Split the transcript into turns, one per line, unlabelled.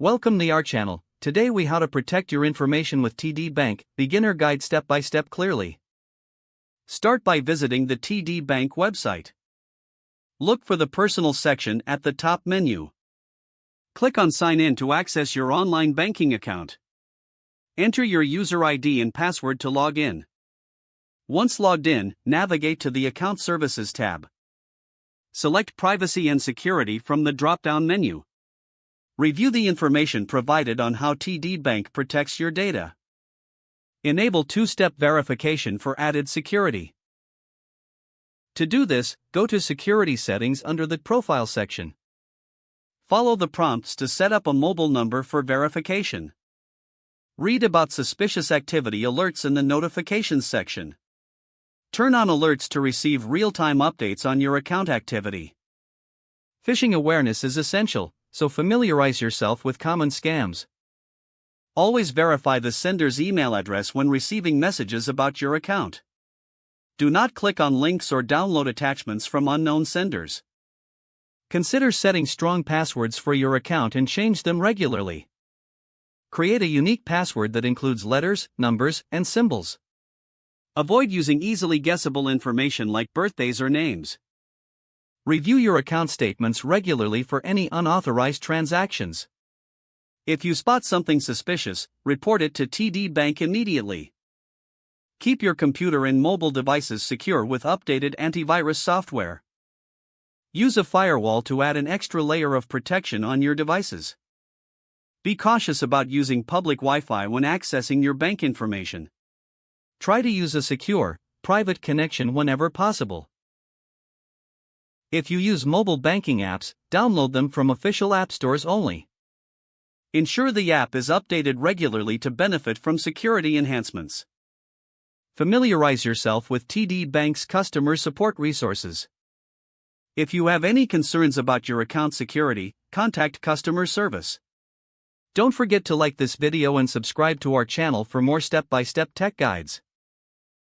Welcome to our channel. Today we how to protect your information with TD Bank, beginner guide step by step clearly. Start by visiting the TD Bank website. Look for the personal section at the top menu. Click on sign in to access your online banking account. Enter your user ID and password to log in. Once logged in, navigate to the account services tab. Select privacy and security from the drop-down menu. Review the information provided on how TD Bank protects your data. Enable two-step verification for added security. To do this, go to Security Settings under the Profile section. Follow the prompts to set up a mobile number for verification. Read about suspicious activity alerts in the Notifications section. Turn on alerts to receive real-time updates on your account activity. Phishing awareness is essential, so familiarize yourself with common scams. Always verify the sender's email address when receiving messages about your account. Do not click on links or download attachments from unknown senders. Consider setting strong passwords for your account and change them regularly. Create a unique password that includes letters, numbers, and symbols. Avoid using easily guessable information like birthdays or names. Review your account statements regularly for any unauthorized transactions. If you spot something suspicious, report it to TD Bank immediately. Keep your computer and mobile devices secure with updated antivirus software. Use a firewall to add an extra layer of protection on your devices. Be cautious about using public Wi-Fi when accessing your bank information. Try to use a secure, private connection whenever possible. If you use mobile banking apps, download them from official app stores only. Ensure the app is updated regularly to benefit from security enhancements. Familiarize yourself with TD Bank's customer support resources. If you have any concerns about your account security, contact customer service. Don't forget to like this video and subscribe to our channel for more step-by-step tech guides.